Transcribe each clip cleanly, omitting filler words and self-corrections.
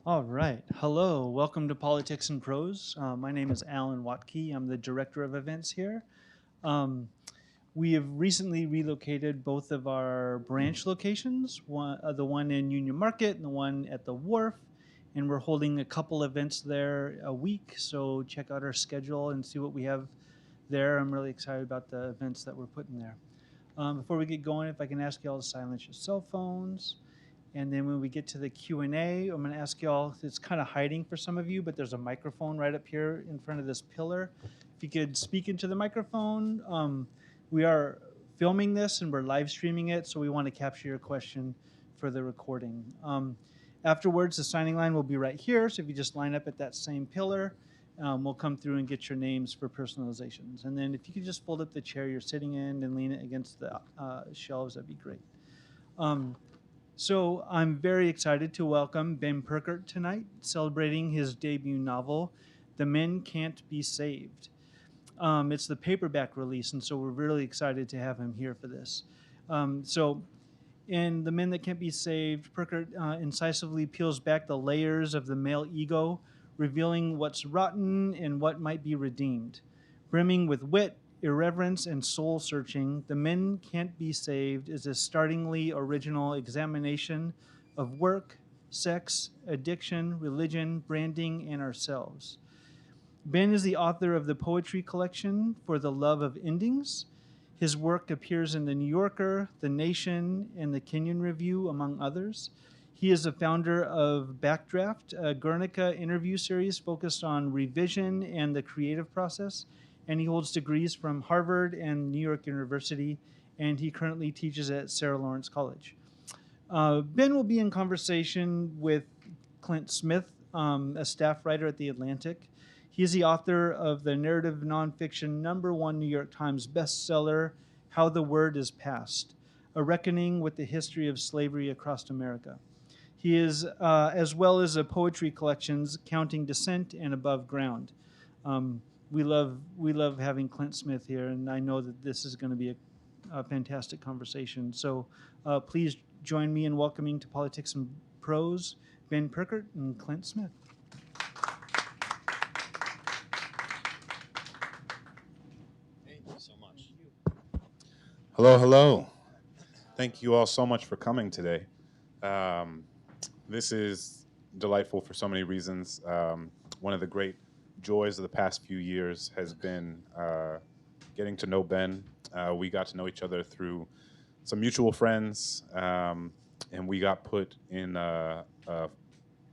All right. Hello. Welcome to Politics and Prose. My name is Alan Watke. I'm the director of events here. Um, we have recently relocated both of our branch locations, the one in Union Market and the one at the Wharf. And we're holding a couple events there a week. So check out our schedule and see what we have there. I'm really excited about the events that we're putting there. Before we get going, if I can ask you all to silence your cell phones. And then when we get to the Q&A, I'm going to ask y'all, it's kind of hiding for some of you, but there's a microphone right up here in front of this pillar. If you could speak into the microphone. We are filming this and we're live streaming it, so we want to capture your question for the recording. Afterwards, the signing line will be right here, so if you just line up at that same pillar, we'll come through and get your names for personalizations. And then if you could just fold up the chair you're sitting in and lean it against the shelves, that'd be great. So I'm very excited to welcome Ben Purkert tonight, celebrating his debut novel, The Men Can't Be Saved. It's the paperback release, and so we're really excited to have him here for this. So in The Men That Can't Be Saved, Purkert incisively peels back the layers of the male ego, revealing what's rotten and what might be redeemed. Brimming with wit, irreverence, and soul searching, The Men Can't Be Saved is a startlingly original examination of work, sex, addiction, religion, branding, and ourselves. Ben is the author of the poetry collection For the Love of Endings. His work appears in The New Yorker, The Nation, and the Kenyon Review, among others. He is the founder of Backdraft, a Guernica interview series focused on revision and the creative process, and he holds degrees from Harvard and New York University, and he currently teaches at Sarah Lawrence College. Ben will be in conversation with Clint Smith, a staff writer at The Atlantic. He is the author of the narrative nonfiction #1 New York Times bestseller, How the Word is Passed, A Reckoning with the History of Slavery Across America. He is, as well as the poetry collections, Counting Descent and Above Ground. We love having Clint Smith here, and I know that this is going to be a fantastic conversation. So please join me in welcoming to Politics and Prose, Ben Purkert and Clint Smith. Thank you so much. Hello, hello. Thank you all so much for coming today. This is delightful for so many reasons. One of the great joys of the past few years has been getting to know Ben. We got to know each other through some mutual friends, and we got put in a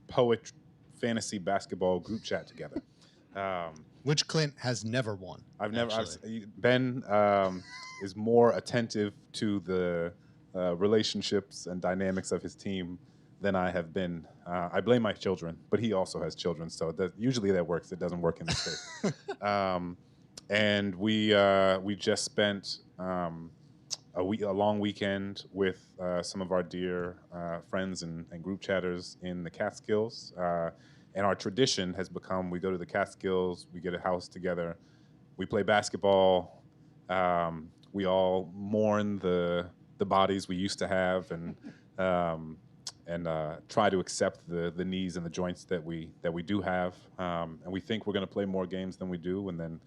poet fantasy basketball group chat together. Which Clint has never won. Ben is more attentive to the relationships and dynamics of his team than I have been. I blame my children, but he also has children, so usually that works. It doesn't work in this case. And we just spent a long weekend with some of our dear friends and group chatters in the Catskills. And our tradition has become, we go to the Catskills, we get a house together, we play basketball, we all mourn the bodies we used to have, and try to accept the knees and the joints that we do have. And we think we're going to play more games than we do, and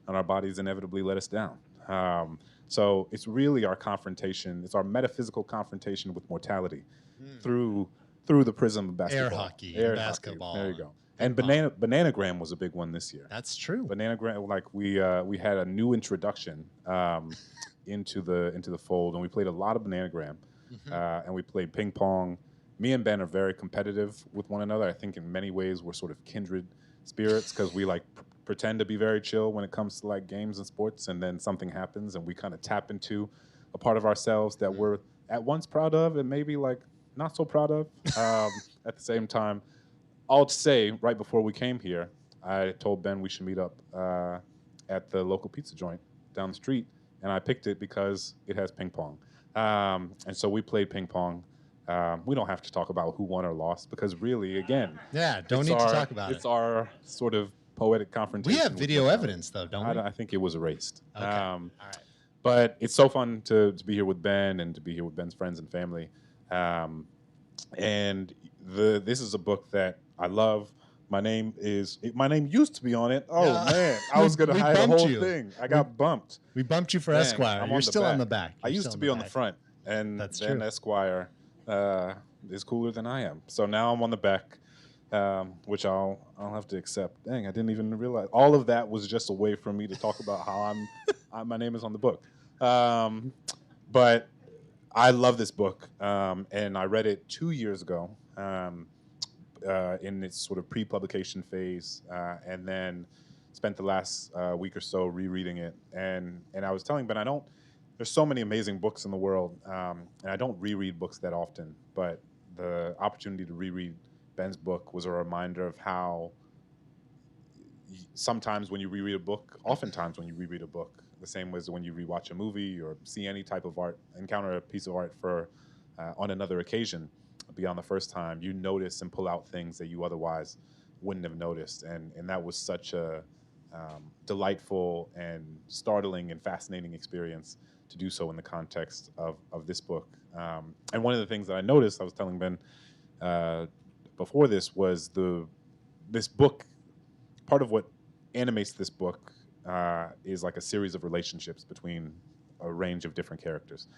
our bodies inevitably let us down. So it's really our confrontation, it's our metaphysical confrontation with mortality through the prism of basketball. Air hockey, basketball. There you go. And Bananagram was a big one this year. That's true. Bananagram, like we had a new introduction into the fold, and we played a lot of Bananagram, and we played ping pong. Me and Ben are very competitive with one another. I think in many ways we're sort of kindred spirits because we like pretend to be very chill when it comes to like games and sports, and then something happens and we kind of tap into a part of ourselves that we're at once proud of and maybe like not so proud of at the same time. All to say, right before we came here, I told Ben we should meet up at the local pizza joint down the street, and I picked it because it has ping pong. And so we played ping pong. We don't have to talk about who won or lost because really, again, don't need to talk about it. It's our sort of poetic confrontation. We have video evidence, though, don't we? I think it was erased. Okay. All right. But it's so fun to be here with Ben and to be here with Ben's friends and family. and this is a book that I love. My name used to be on it. Oh Yeah. man, I was gonna We hide the bumped whole you. thing. I got bumped. We bumped you for Dang, Esquire. I'm You're on still on the back. back. I You're used still to be on the back. front, and That's then true. Esquire is cooler than I am. So now I'm on the back, which I'll have to accept. Dang, I didn't even realize all of that was just a way for me to talk about how my name is on the book. But I love this book, and I read it 2 years ago in its sort of pre-publication phase, and then spent the last week or so rereading it. And I was telling Ben, there's so many amazing books in the world, and I don't reread books that often, but the opportunity to reread Ben's book was a reminder of how sometimes when you reread a book, oftentimes when you reread a book, the same as when you rewatch a movie or see any type of art, encounter a piece of art on another occasion beyond the first time, you notice and pull out things that you otherwise wouldn't have noticed. And that was such a delightful and startling and fascinating experience to do so in the context of this book. And one of the things that I noticed, I was telling Ben before this, was this book, part of what animates this book is like a series of relationships between a range of different characters.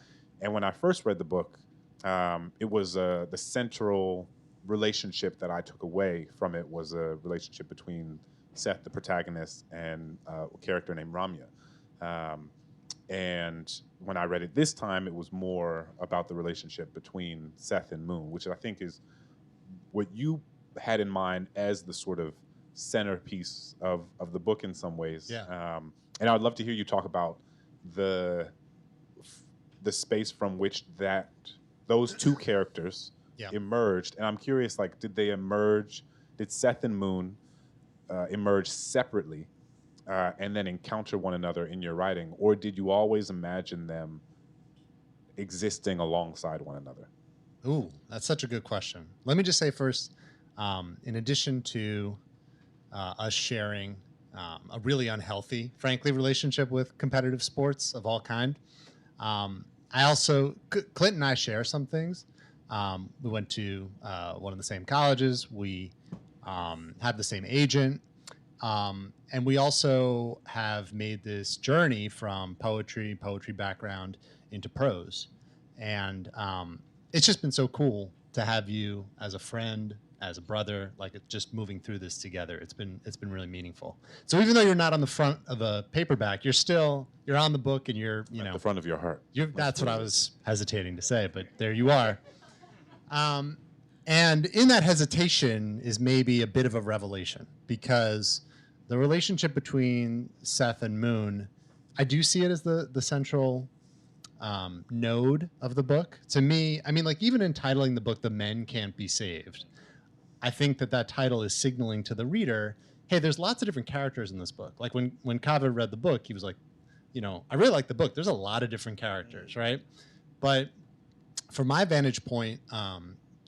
And when I first read the book, it was the central relationship that I took away from it was a relationship between Seth, the protagonist, and a character named Ramya. And when I read it this time, it was more about the relationship between Seth and Moon, which I think is what you had in mind as the sort of centerpiece of the book in some ways. Yeah. And I would love to hear you talk about the space from which those two characters emerged. And I'm curious, like, did Seth and Moon emerge separately and then encounter one another in your writing? Or did you always imagine them existing alongside one another? Ooh, that's such a good question. Let me just say first, in addition to us sharing a really unhealthy, frankly, relationship with competitive sports of all kind, Clint and I share some things. We went to one of the same colleges. We have the same agent. And we also have made this journey from poetry background into prose. And it's just been so cool to have you as a friend, as a brother, like it's just moving through this together. It's been really meaningful. So even though you're not on the front of a paperback, you're on the book, and you're at the front of your heart. That's what I was hesitating to say, but there you are. And in that hesitation is maybe a bit of a revelation, because the relationship between Seth and Moon, I do see it as the central node of the book. To me, I mean, like, even entitling the book "The Men Can't Be Saved," I think that title is signaling to the reader, hey, there's lots of different characters in this book. Like when Kaveh read the book, he was like, I really like the book. There's a lot of different characters, right? But from my vantage point,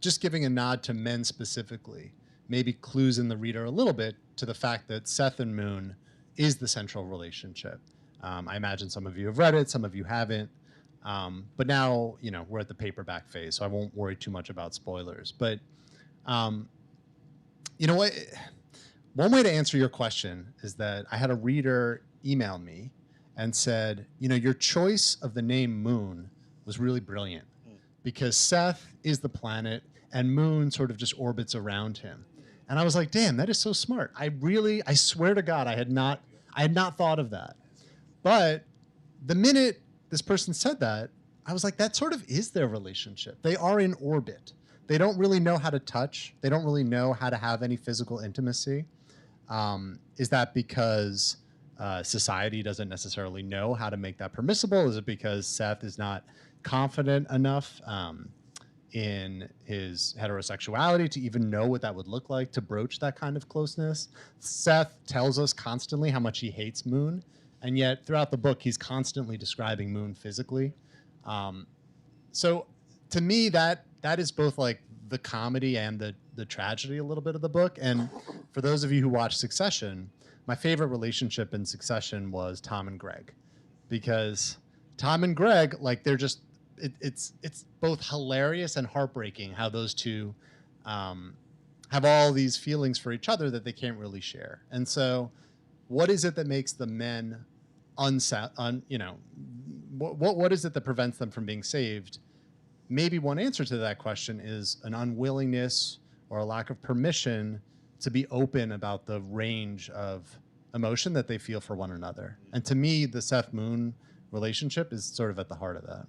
just giving a nod to men specifically maybe clues in the reader a little bit to the fact that Seth and Moon is the central relationship. I imagine some of you have read it, some of you haven't. But now, we're at the paperback phase, so I won't worry too much about spoilers. But you know what? One way to answer your question is that I had a reader email me and said, your choice of the name Moon was really brilliant, because Seth is the planet and Moon sort of just orbits around him. And I was like, damn, that is so smart. I swear to God, I had not thought of that. But the minute this person said that, I was like, that sort of is their relationship. They are in orbit. They don't really know how to touch. They don't really know how to have any physical intimacy. Is that because society doesn't necessarily know how to make that permissible? Is it because Seth is not confident enough in his heterosexuality to even know what that would look like to broach that kind of closeness? Seth tells us constantly how much he hates Moon, and yet throughout the book, he's constantly describing Moon physically. So to me, that is both like the comedy and the tragedy a little bit of the book. And for those of you who watch Succession, my favorite relationship in Succession was Tom and Greg, because Tom and Greg, like, they're just it's both hilarious and heartbreaking how those two have all these feelings for each other that they can't really share. And so, what is it that makes the men what is it that prevents them from being saved? Maybe one answer to that question is an unwillingness or a lack of permission to be open about the range of emotion that they feel for one another. And to me, the Seth Moon relationship is sort of at the heart of that.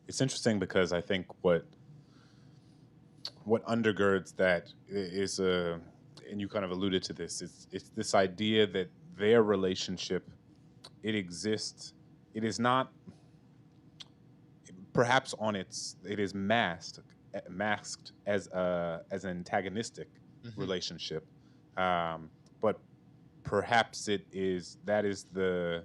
It's interesting because I think what undergirds that is and you kind of alluded to this, it's this idea that their relationship, it exists, it is not perhaps it is masked as an antagonistic relationship, but perhaps that is the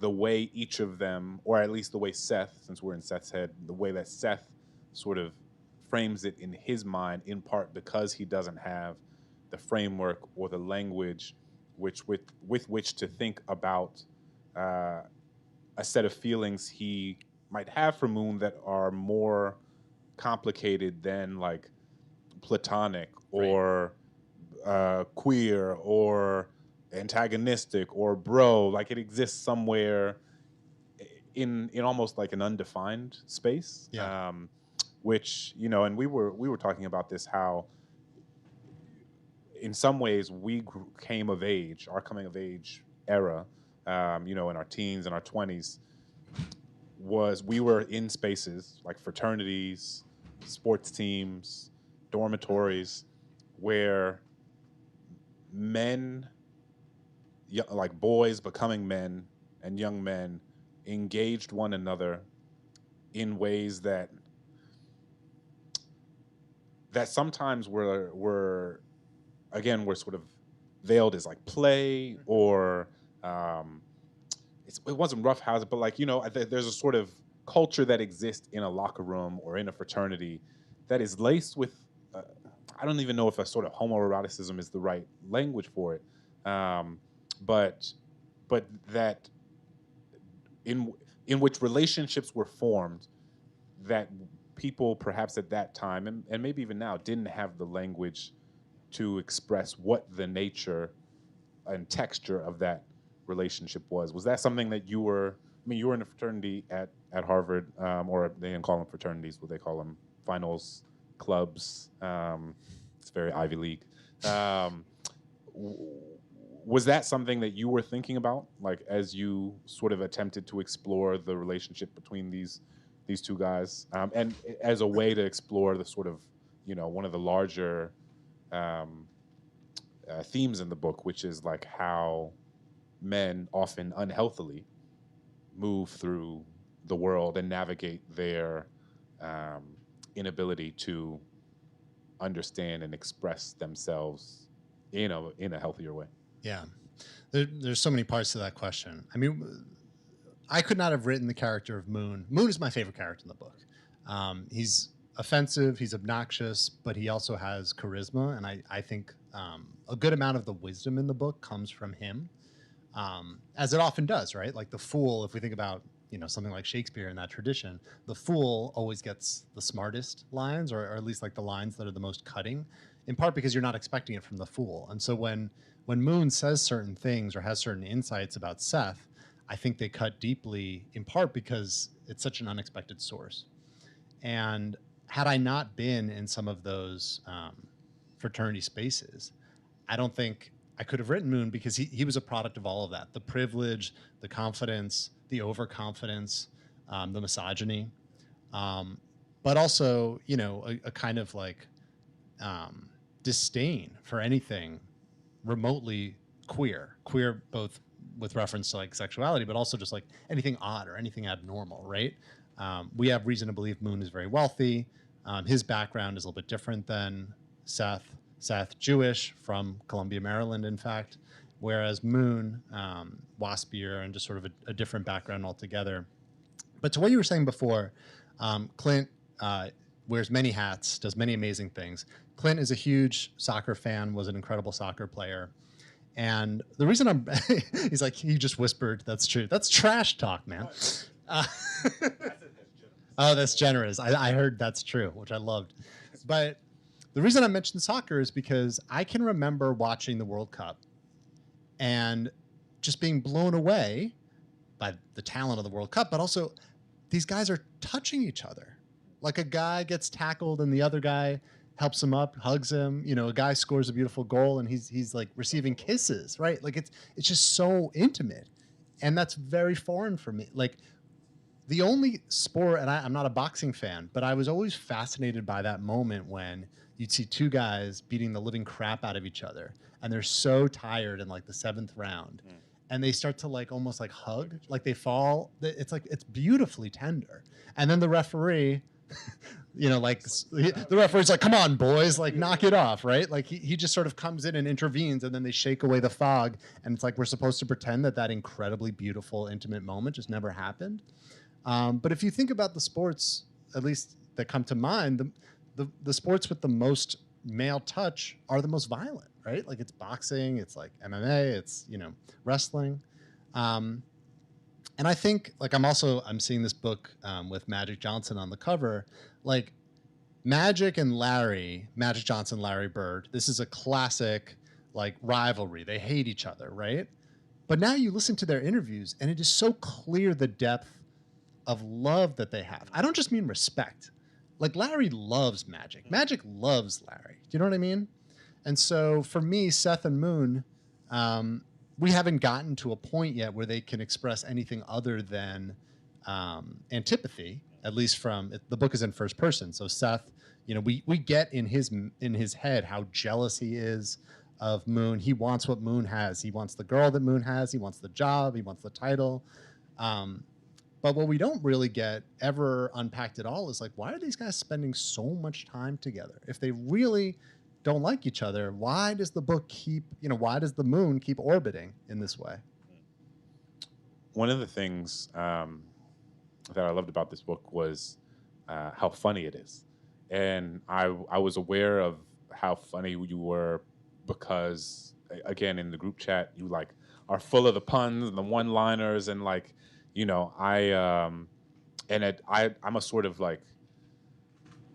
way each of them, or at least the way Seth, since we're in Seth's head, the way that Seth sort of frames it in his mind, in part because he doesn't have the framework or the language with which to think about a set of feelings he might have for Moon that are more complicated than like platonic or queer or antagonistic or bro. Like it exists somewhere in almost like an undefined space. Yeah. Which, and we were talking about this, how in some ways we came of age, our coming of age era, in our teens and our 20s, we were in spaces like fraternities, sports teams, dormitories, where men, like boys becoming men and young men, engaged one another in ways that sometimes were sort of veiled as like play, or it wasn't roughhousing, but like, there's a sort of culture that exists in a locker room or in a fraternity that is laced with, I don't even know if a sort of homoeroticism is the right language for it, but that in which relationships were formed that people perhaps at that time, and maybe even now, didn't have the language to express what the nature and texture of that relationship was. Was that something that you were in a fraternity at Harvard, or they didn't call them fraternities, what they call them, finals clubs. It's very Ivy League. Was that something that you were thinking about, like as you sort of attempted to explore the relationship between these two guys, and as a way to explore the sort of, one of the larger themes in the book, which is like how men often unhealthily move through the world and navigate their inability to understand and express themselves in a healthier way? Yeah, there's so many parts to that question. I mean, I could not have written the character of Moon. Moon is my favorite character in the book. He's offensive, he's obnoxious, but he also has charisma, and I think a good amount of the wisdom in the book comes from him, as it often does, right? Like the fool, if we think about something like Shakespeare in that tradition, the fool always gets the smartest lines, or at least like the lines that are the most cutting, in part because you're not expecting it from the fool. And so when Moon says certain things or has certain insights about Seth, I think they cut deeply, in part because it's such an unexpected source. And had I not been in some of those fraternity spaces, I don't think I could have written Moon, because he was a product of all of that. The privilege, the confidence, the overconfidence, the misogyny, but also, a kind of like disdain for anything remotely queer both with reference to like sexuality, but also just like anything odd or anything abnormal, right? We have reason to believe Moon is very wealthy. His background is a little bit different than Seth. Jewish, from Columbia, Maryland, in fact, whereas Moon, waspier, and just sort of a different background altogether. But to what you were saying before, Clint wears many hats, does many amazing things. Clint is a huge soccer fan, was an incredible soccer player. And the reason he's like, he just whispered, that's true. That's trash talk, man. Oh, that's generous. I heard that's true, which I loved. But the reason I mentioned soccer is because I can remember watching the World Cup and just being blown away by the talent of the World Cup, but also these guys are touching each other. Like a guy gets tackled and the other guy helps him up, hugs him. You know, a guy scores a beautiful goal and he's like receiving kisses, right? Like it's just so intimate. And that's very foreign for me. Like the only sport, and I'm not a boxing fan, but I was always fascinated by that moment when you'd see two guys beating the living crap out of each other and they're so tired in like the 7th round. And they start to like almost like hug, like they fall. It's like it's beautifully tender. And then the referee, you know, like the referee's like, "Come on, boys, like knock it off," right? Like he just sort of comes in and intervenes, and then they shake away the fog, and it's like we're supposed to pretend that incredibly beautiful, intimate moment just never happened. But if you think about the sports, at least that come to mind, the sports with the most male touch are the most violent, right? Like it's boxing, it's like MMA, it's, you know, wrestling. And I think like I'm seeing this book with Magic Johnson on the cover, like Magic Johnson, Larry Bird. This is a classic like rivalry. They hate each other, right? But now you listen to their interviews and it is so clear the depth of love that they have. I don't just mean respect. Like Larry loves Magic. Magic loves Larry. Do you know what I mean? And so for me, Seth and Moon, we haven't gotten to a point yet where they can express anything other than antipathy, at least from the book is in first person. So Seth, you know, we get in his head how jealous he is of Moon. He wants what Moon has. He wants the girl that Moon has. He wants the job. He wants the title. But what we don't really get ever unpacked at all is like, why are these guys spending so much time together? If they really don't like each other, why does the book why does the moon keep orbiting in this way? One of the things that I loved about this book was how funny it is. And I was aware of how funny you were because, again, in the group chat, you like are full of the puns and the one-liners and like, you know, I'm a sort of like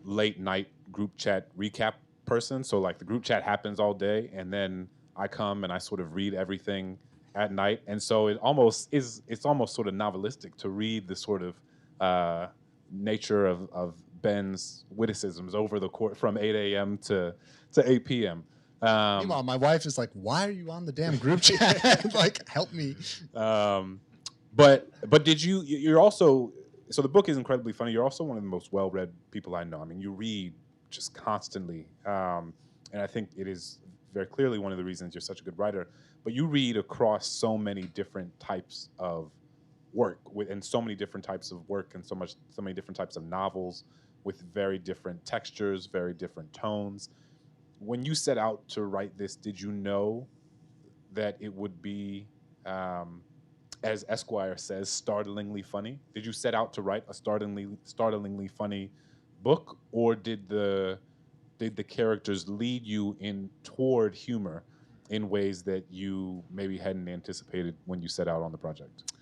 late night group chat recap person. So like the group chat happens all day and then I come and I sort of read everything at night. And so it's almost sort of novelistic to read the sort of nature of Ben's witticisms over the court from 8 a.m. to 8 p.m. Meanwhile, my wife is like, "Why are you on the damn group chat? Like, help me." But you're also, so the book is incredibly funny. You're also one of the most well-read people I know. I mean, you read just constantly. And I think it is very clearly one of the reasons you're such a good writer. But you read across so many different types of work and so many different types of work and so many different types of novels with very different textures, very different tones. When you set out to write this, did you know that it would be, as Esquire says, startlingly funny? Did you set out to write a startlingly funny book, or did the characters lead you in toward humor in ways that you maybe hadn't anticipated when you set out on the project?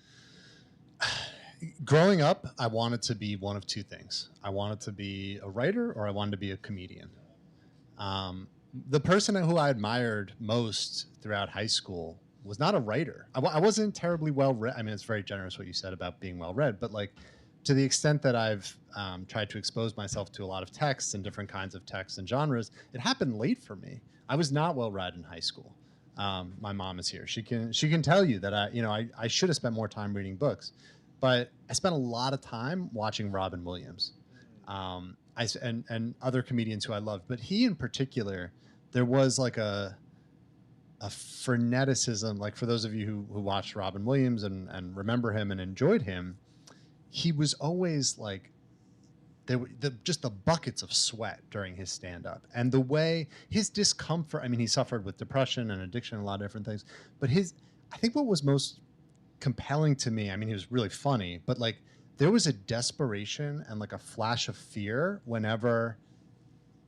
Growing up, I wanted to be one of two things. I wanted to be a writer or I wanted to be a comedian. The person who I admired most throughout high school was not a writer. I wasn't terribly well read. I mean, it's very generous what you said about being well read, but like to the extent that I've tried to expose myself to a lot of texts and different kinds of texts and genres, it happened late for me. I was not well read in high school. My mom is here. She can tell you that I should have spent more time reading books, but I spent a lot of time watching Robin Williams, and other comedians who I loved. But he in particular, there was like a freneticism. Like for those of you who watched Robin Williams and remember him and enjoyed him, he was always like just the buckets of sweat during his stand-up and the way his discomfort. I mean, he suffered with depression and addiction and a lot of different things, but I think what was most compelling to me, I mean, he was really funny, but like there was a desperation and like a flash of fear whenever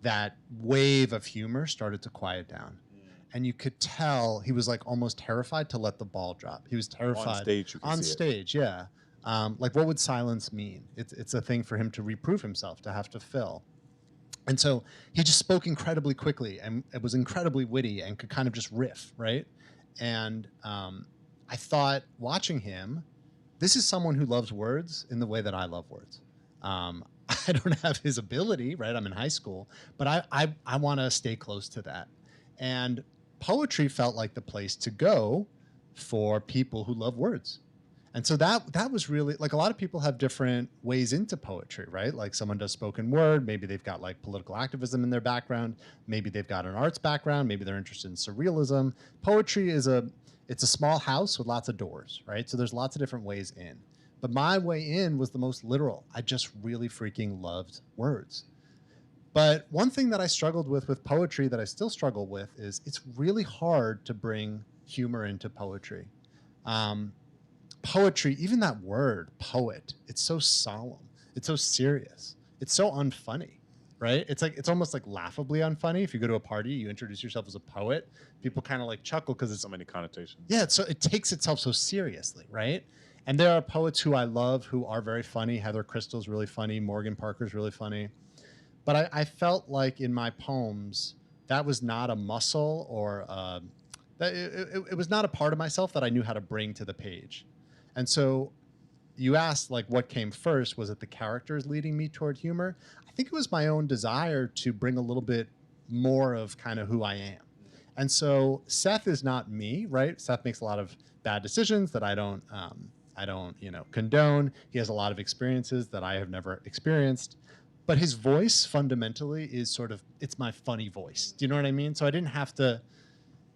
that wave of humor started to quiet down. And you could tell he was like almost terrified to let the ball drop. He was terrified. On stage, you could see it. Yeah. Like, what would silence mean? It's a thing for him to reprove himself, to have to fill. And so he just spoke incredibly quickly, and it was incredibly witty and could kind of just riff, right? And I thought, watching him, this is someone who loves words in the way that I love words. I don't have his ability, right? I'm in high school, but I want to stay close to that. And poetry felt like the place to go for people who love words. And so that was really, like, a lot of people have different ways into poetry, right? Like, someone does spoken word, maybe they've got like political activism in their background, maybe they've got an arts background, maybe they're interested in surrealism. Poetry is it's a small house with lots of doors, right? So there's lots of different ways in. But my way in was the most literal. I just really freaking loved words. But one thing that I struggled with poetry, that I still struggle with, is it's really hard to bring humor into poetry. Poetry, even that word, poet, it's so solemn. It's so serious. It's so unfunny, right? It's almost like laughably unfunny. If you go to a party, you introduce yourself as a poet, people kind of like chuckle because it's So many connotations. Yeah, so it takes itself so seriously, right? And there are poets who I love who are very funny. Heather Crystal's really funny. Morgan Parker's really funny. But I felt like in my poems, that was not a muscle or it was not a part of myself that I knew how to bring to the page. And so you asked, like, what came first? Was it the characters leading me toward humor? I think it was my own desire to bring a little bit more of kind of who I am. And so Seth is not me, right? Seth makes a lot of bad decisions that I don't, condone. He has a lot of experiences that I have never experienced. But his voice fundamentally is sort of, it's my funny voice. Do you know what I mean? So I didn't have to,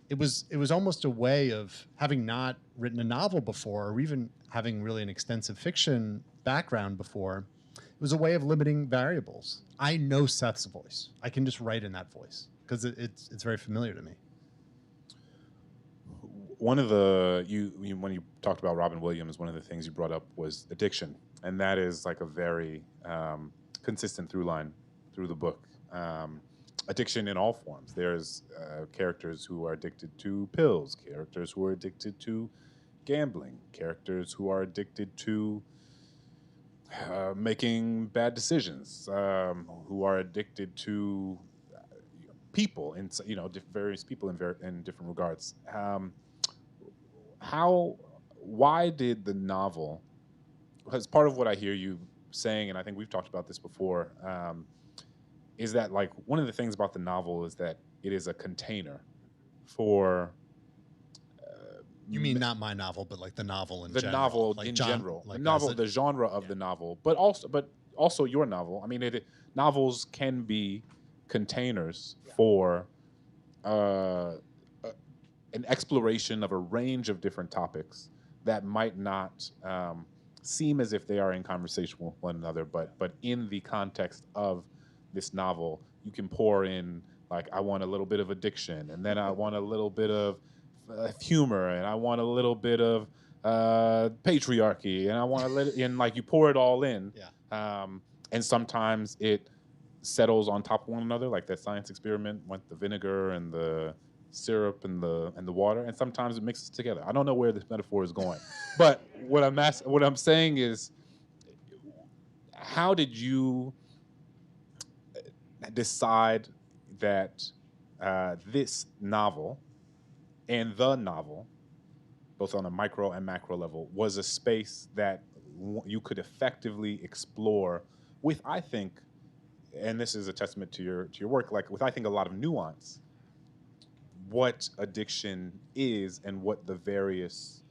it was almost a way of, having not written a novel before, or even having really an extensive fiction background before, it was a way of limiting variables. I know Seth's voice. I can just write in that voice because it's very familiar to me. One of the, when you talked about Robin Williams, one of the things you brought up was addiction. And that is like a very consistent through line through the book. Addiction in all forms. There's characters who are addicted to pills, characters who are addicted to gambling, characters who are addicted to making bad decisions, who are addicted to people, in various people in different regards. Why did the novel? Because part of what I hear you saying, and I think we've talked about this before, is that, like, one of the things about the novel is that it is a container for. You mean not my novel, but like the novel in general? The novel like in general. Like, the novel, the genre of the novel, but also your novel. I mean, novels can be containers for an exploration of a range of different topics that might not seem as if they are in conversation with one another, but in the context of this novel, you can pour in, like, I want a little bit of addiction, and then I want a little bit of humor, and I want a little bit of patriarchy, and I want to let it in, like, you pour it all in. Yeah. And sometimes it settles on top of one another, like that science experiment with the vinegar and the syrup and the water, and sometimes it mixes together. I don't know where this metaphor is going, but what I'm saying is, how did you decide that this novel and the novel, both on a micro and macro level, was a space that you could effectively explore with, I think, and this is a testament to your work, like, with, I think, a lot of nuance, what addiction is and what the various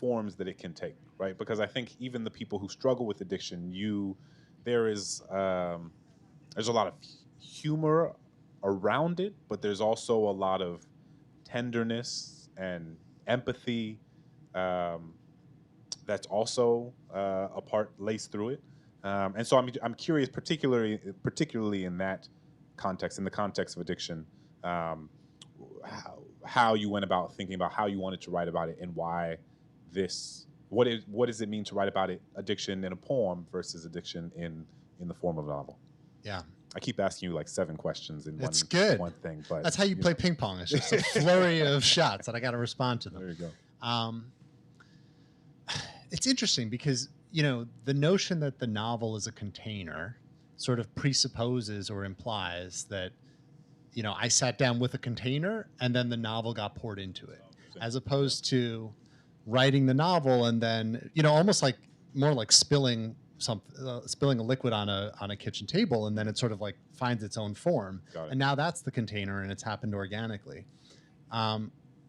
forms that it can take, right? Because I think even the people who struggle with addiction, there's a lot of humor around it, but there's also a lot of tenderness and empathy that's also a part laced through it. And so I'm curious, particularly in that context, in the context of addiction, how you went about thinking about how you wanted to write about it, and why what does it mean to write about addiction in a poem versus addiction in the form of a novel? Yeah. I keep asking you like 7 questions in It's good. one thing, but That's how you play ping pong. It's just a flurry of shots that I got to respond to them. There you go. It's interesting because, the notion that the novel is a container sort of presupposes or implies that, I sat down with a container and then the novel got poured into it, as opposed to writing the novel and then, almost like more like spilling a liquid on a kitchen table, and then it sort of like finds its own form. And now that's the container and it's happened organically.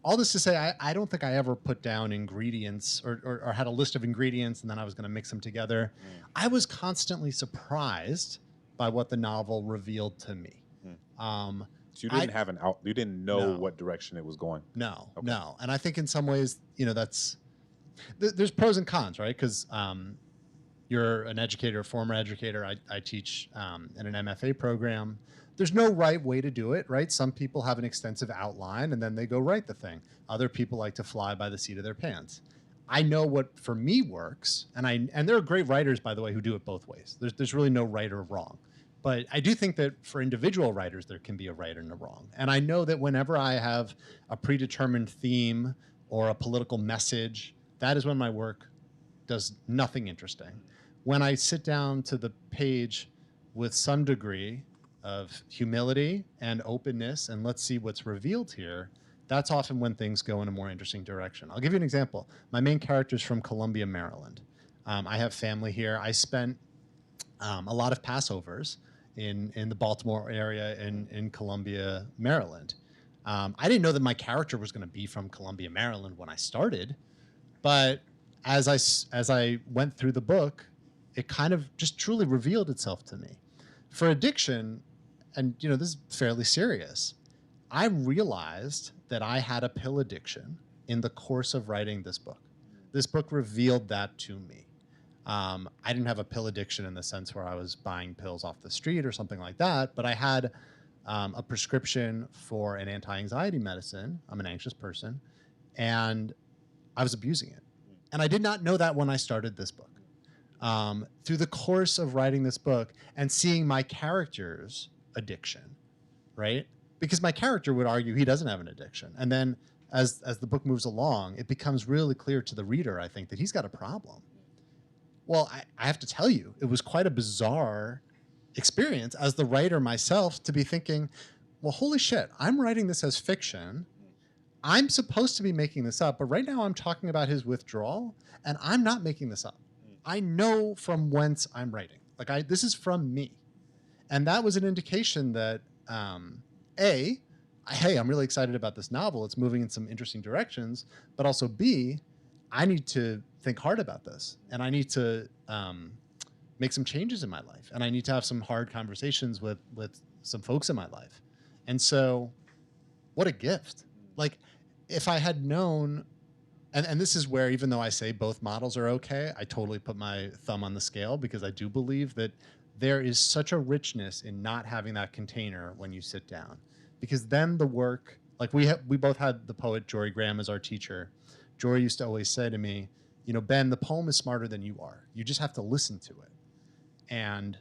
All this to say, I don't think I ever put down ingredients or had a list of ingredients and then I was going to mix them together. I was constantly surprised by what the novel revealed to me. So you didn't have you didn't know what direction it was going. No, Okay. no. And I think in some ways, there's pros and cons, right? Because you're an educator, a former educator. I teach in an MFA program. There's no right way to do it, right? Some people have an extensive outline and then they go write the thing. Other people like to fly by the seat of their pants. I know what for me works, and there are great writers, by the way, who do it both ways. There's really no right or wrong. But I do think that for individual writers, there can be a right and a wrong. And I know that whenever I have a predetermined theme or a political message, that is when my work does nothing interesting. When I sit down to the page with some degree of humility and openness, and let's see what's revealed here, that's often when things go in a more interesting direction. I'll give you an example. My main character is from Columbia, Maryland. I have family here. I spent a lot of Passovers in the Baltimore area in Columbia, Maryland. I didn't know that my character was going to be from Columbia, Maryland when I started, but as I went through the book, it kind of just truly revealed itself to me. For addiction, and this is fairly serious, I realized that I had a pill addiction in the course of writing this book. This book revealed that to me. I didn't have a pill addiction in the sense where I was buying pills off the street or something like that, but I had a prescription for an anti-anxiety medicine. I'm an anxious person, and I was abusing it. And I did not know that when I started this book. Through the course of writing this book and seeing my character's addiction, right? Because my character would argue he doesn't have an addiction. And then as the book moves along, it becomes really clear to the reader, I think, that he's got a problem. Well, I have to tell you, it was quite a bizarre experience as the writer myself to be thinking, well, holy shit, I'm writing this as fiction. I'm supposed to be making this up, but right now I'm talking about his withdrawal, and I'm not making this up. I know from whence I'm writing. This is from me. And that was an indication that, hey, I'm really excited about this novel. It's moving in some interesting directions. But also B, I need to think hard about this. And I need to make some changes in my life. And I need to have some hard conversations with some folks in my life. And so what a gift. If I had known, and this is where, even though I say both models are okay, I totally put my thumb on the scale, because I do believe that there is such a richness in not having that container when you sit down. Because then the work, we both had the poet Jory Graham as our teacher. Jory used to always say to me, Ben, the poem is smarter than you are. You just have to listen to it. And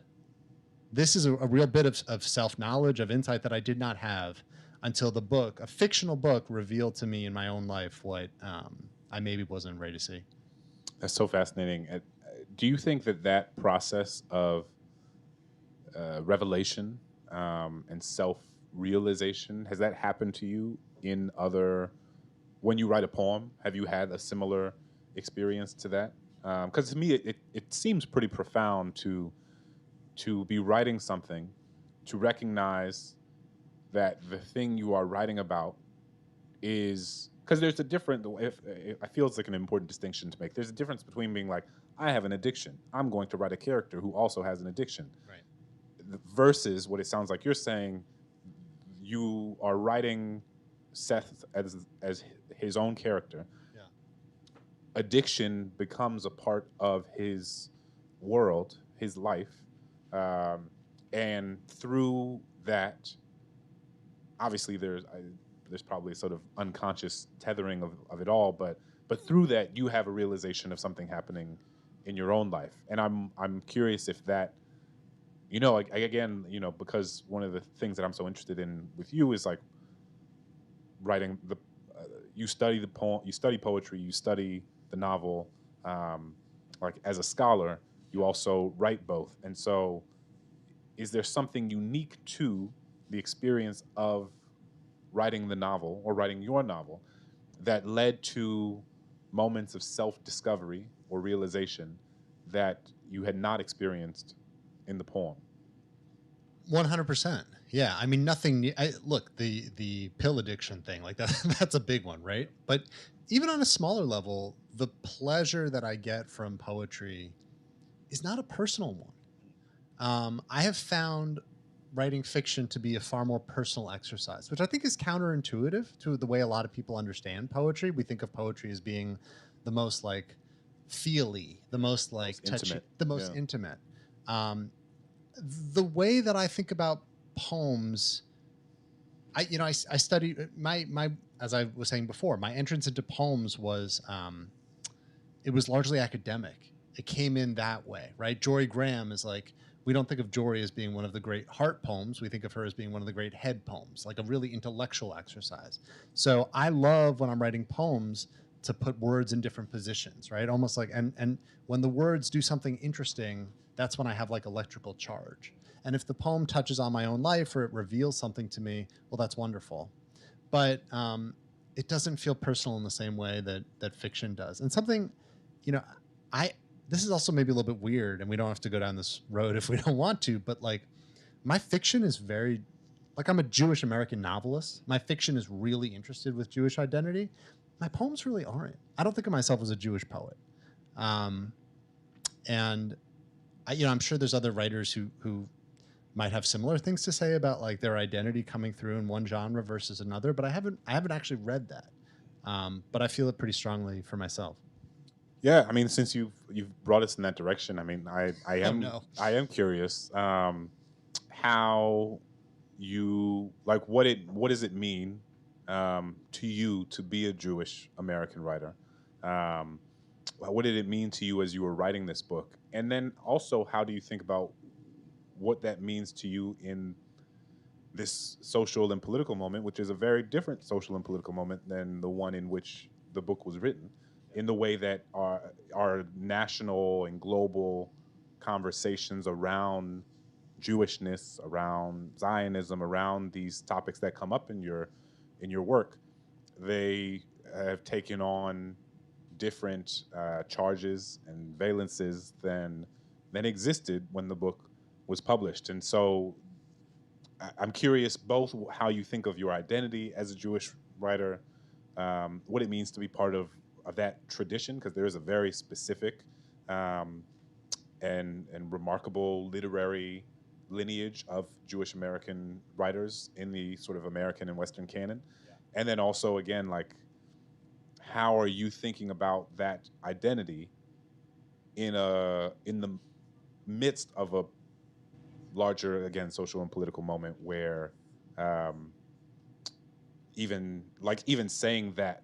this is a real bit of self-knowledge, of insight that I did not have until the book, a fictional book, revealed to me in my own life what I maybe wasn't ready to see. That's so fascinating. Do you think that process of revelation and self-realization, has that happened to you when you write a poem? Have you had a similar experience to that? Because to me, it seems pretty profound to be writing something, to recognize that the thing you are writing about is, because there's a different, I feel it's like an important distinction to make. There's a difference between being like, I have an addiction, I'm going to write a character who also has an addiction. Right. Versus what it sounds like you're saying, you are writing Seth as his own character. Yeah. Addiction becomes a part of his world, his life. And through that, obviously there's probably a sort of unconscious tethering of it all, but through that you have a realization of something happening in your own life. And I'm curious if that, again, because one of the things that I'm so interested in with you is writing you study the poem, you study poetry, you study the novel, like as a scholar, you also write both. And so is there something unique to the experience of writing the novel or writing your novel that led to moments of self-discovery or realization that you had not experienced in the poem? 100%. Yeah, I mean, nothing. Look, the pill addiction thing, like that, that's a big one, right? But even on a smaller level, the pleasure that I get from poetry is not a personal one. I have found writing fiction to be a far more personal exercise, which I think is counterintuitive to the way a lot of people understand poetry. We think of poetry as being the most like feely, the most like touchy, intimate. the most Yeah. intimate. The way that I think about poems, I study my as I was saying before, my entrance into poems was it was largely academic. It came in that way, right? Jory Graham is like, we don't think of Jory as being one of the great heart poems. We think of her as being one of the great head poems, like a really intellectual exercise. So I love when I'm writing poems to put words in different positions, right? Almost like, and when the words do something interesting, that's when I have like electrical charge. And if the poem touches on my own life or it reveals something to me, well, that's wonderful. But it doesn't feel personal in the same way that fiction does. And something, this is also maybe a little bit weird, and we don't have to go down this road if we don't want to, but like my fiction is very, like I'm a Jewish American novelist. My fiction is really interested with Jewish identity. My poems really aren't. I don't think of myself as a Jewish poet. And I'm sure there's other writers who might have similar things to say about like their identity coming through in one genre versus another, but I haven't actually read that. But I feel it pretty strongly for myself. Yeah, I mean, since you've brought us in that direction, I mean, I am no. I am curious how you like what does it mean to you to be a Jewish American writer? What did it mean to you as you were writing this book? And then also, how do you think about what that means to you in this social and political moment, which is a very different social and political moment than the one in which the book was written, in the way that our national and global conversations around Jewishness, around Zionism, around these topics that come up in your work, they have taken on different charges and valences than existed when the book was published. And so I'm curious both how you think of your identity as a Jewish writer, what it means to be part of that tradition, because there is a very specific and remarkable literary lineage of Jewish American writers in the sort of American and Western canon. Yeah. And then also, again, like, how are you thinking about that identity in the midst of a larger, again, social and political moment where even saying that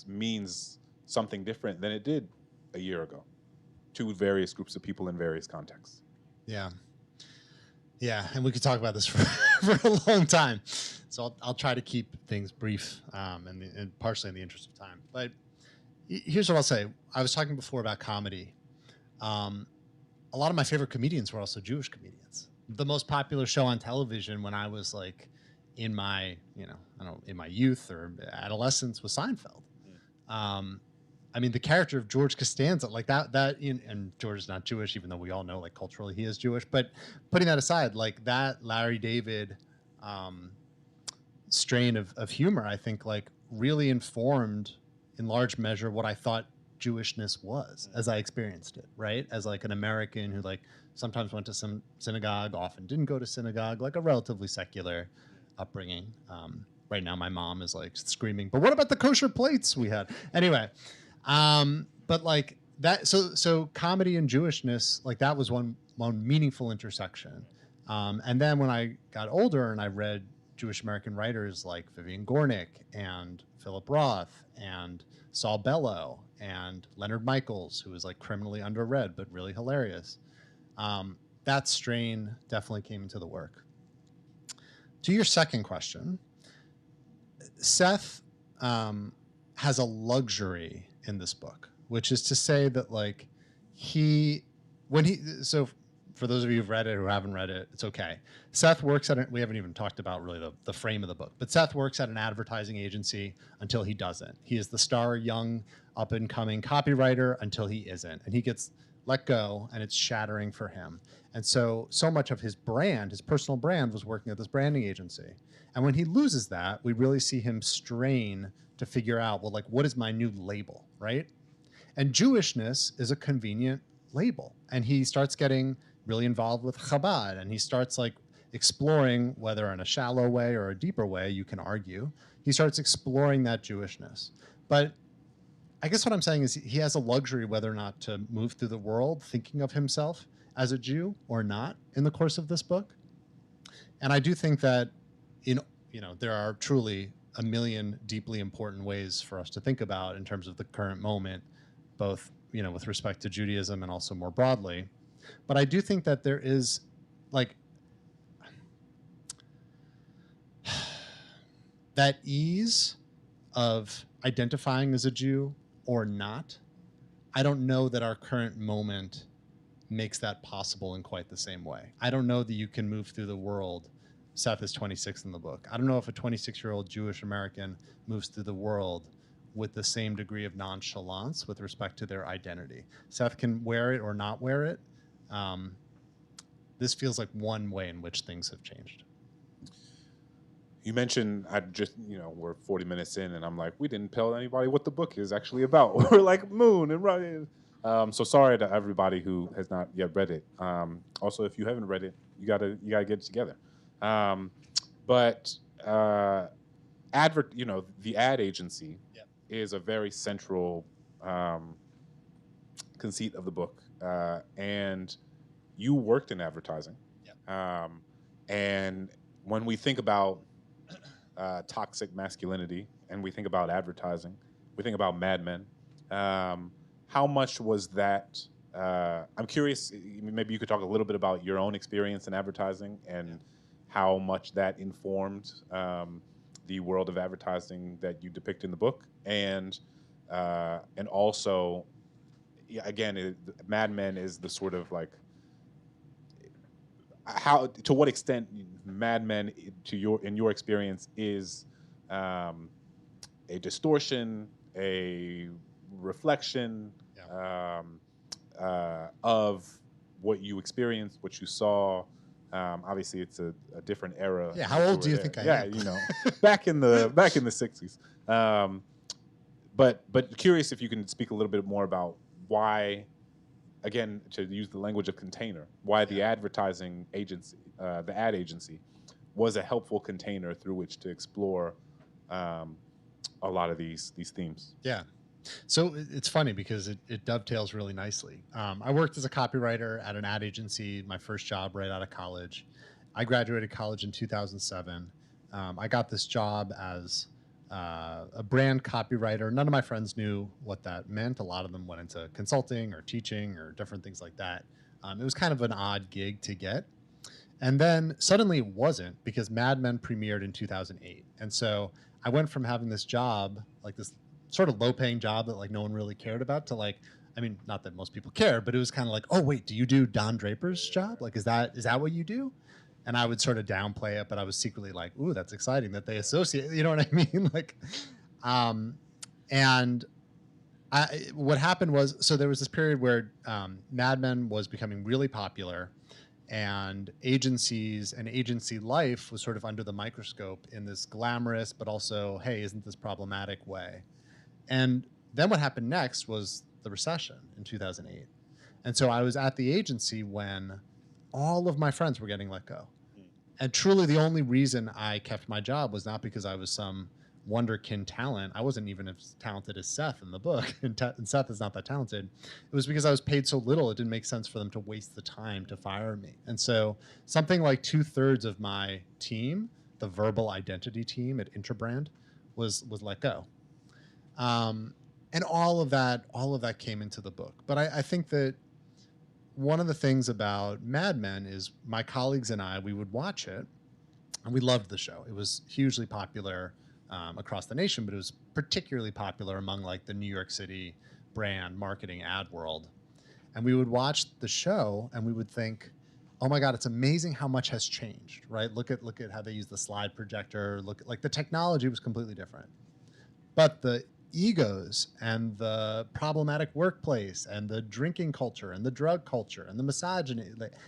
means something different than it did a year ago to various groups of people in various contexts. Yeah. Yeah, and we could talk about this for a long time. So I'll try to keep things brief and partially in the interest of time. But here's what I'll say. I was talking before about comedy. A lot of my favorite comedians were also Jewish comedians. The most popular show on television when I was like in my, in my youth or adolescence was Seinfeld. I mean, the character of George Costanza, like and George is not Jewish, even though we all know, like, culturally he is Jewish. But putting that aside, like that Larry David strain of humor, I think, like, really informed in large measure what I thought Jewishness was as I experienced it, right? As like an American who like sometimes went to some synagogue, often didn't go to synagogue, like a relatively secular upbringing. Right now, my mom is like screaming, but what about the kosher plates we had? Anyway, but like that, so comedy and Jewishness, like that was one meaningful intersection. And then when I got older and I read Jewish American writers like Vivian Gornick and Philip Roth and Saul Bellow and Leonard Michaels, who was like criminally underread but really hilarious, that strain definitely came into the work. To your second question, Seth has a luxury in this book, which is to say that like so for those of you who've read it or haven't read it, it's okay. Seth works at it. We haven't even talked about really the frame of the book, but Seth works at an advertising agency until he doesn't. He is the star, young, up and coming copywriter until he isn't, and he gets let go, and it's shattering for him. And so much of his brand, his personal brand, was working at this branding agency. And when he loses that, we really see him strain to figure out, well, like, what is my new label, right? And Jewishness is a convenient label. And he starts getting really involved with Chabad, and he starts like exploring, whether in a shallow way or a deeper way, you can argue, he starts exploring that Jewishness. But I guess what I'm saying is he has a luxury whether or not to move through the world thinking of himself as a Jew or not in the course of this book. And I do think that there are truly a million deeply important ways for us to think about in terms of the current moment, both with respect to Judaism and also more broadly. But I do think that there is like that ease of identifying as a Jew or not. I don't know that our current moment makes that possible in quite the same way. I don't know that you can move through the world. Seth is 26 in the book. I don't know if a 26-year-old Jewish American moves through the world with the same degree of nonchalance with respect to their identity. Seth can wear it or not wear it. This feels like one way in which things have changed. You mentioned we're 40 minutes in, and I'm like, we didn't tell anybody what the book is actually about. We're like Moon and Ryan. So sorry to everybody who has not yet read it. Also, if you haven't read it, you gotta get it together. But the ad agency is a very central conceit of the book, and you worked in advertising. And when we think about toxic masculinity and we think about advertising, we think about Mad Men. How much was that? I'm curious, maybe you could talk a little bit about your own experience in advertising and how much that informed the world of advertising that you depict in the book. And also, again, Mad Men is the sort of like, to what extent Mad Men in your experience is a distortion, a reflection of what you experienced, what you saw. Obviously, it's a different era. Yeah, how old do you think I am? Yeah, back in the 60s. But curious if you can speak a little bit more about why, again, to use the language of container, why the advertising agency, the ad agency, was a helpful container through which to explore a lot of these themes. Yeah. So it's funny because it dovetails really nicely. I worked as a copywriter at an ad agency, my first job right out of college. I graduated college in 2007. I got this job as a brand copywriter. None of my friends knew what that meant. A lot of them went into consulting or teaching or different things like that. It was kind of an odd gig to get. And then suddenly it wasn't, because Mad Men premiered in 2008. And so I went from having this job, like this sort of low-paying job that like no one really cared about, to like, I mean, not that most people care, but it was kind of like, oh wait, do you do Don Draper's job? Like, is that what you do? And I would sort of downplay it, but I was secretly like, ooh, that's exciting that they associate, you know what I mean? Like, what happened was, so there was this period where Mad Men was becoming really popular, and agencies and agency life was sort of under the microscope in this glamorous, but also, hey, isn't this problematic way? And then what happened next was the recession in 2008. And so I was at the agency when all of my friends were getting let go. And truly the only reason I kept my job was not because I was some wonderkin talent. I wasn't even as talented as Seth in the book, and Seth is not that talented. It was because I was paid so little, it didn't make sense for them to waste the time to fire me. And so something like 2/3 of my team, the verbal identity team at Interbrand, was let go. And all of that came into the book. But I think that one of the things about Mad Men is my colleagues and I, we would watch it, and we loved the show. It was hugely popular across the nation, but it was particularly popular among like the New York City brand marketing ad world. And we would watch the show and we would think, oh my God, it's amazing how much has changed, right? Look at how they use the slide projector. Look, like the technology was completely different. But the egos and the problematic workplace and the drinking culture and the drug culture and the misogyny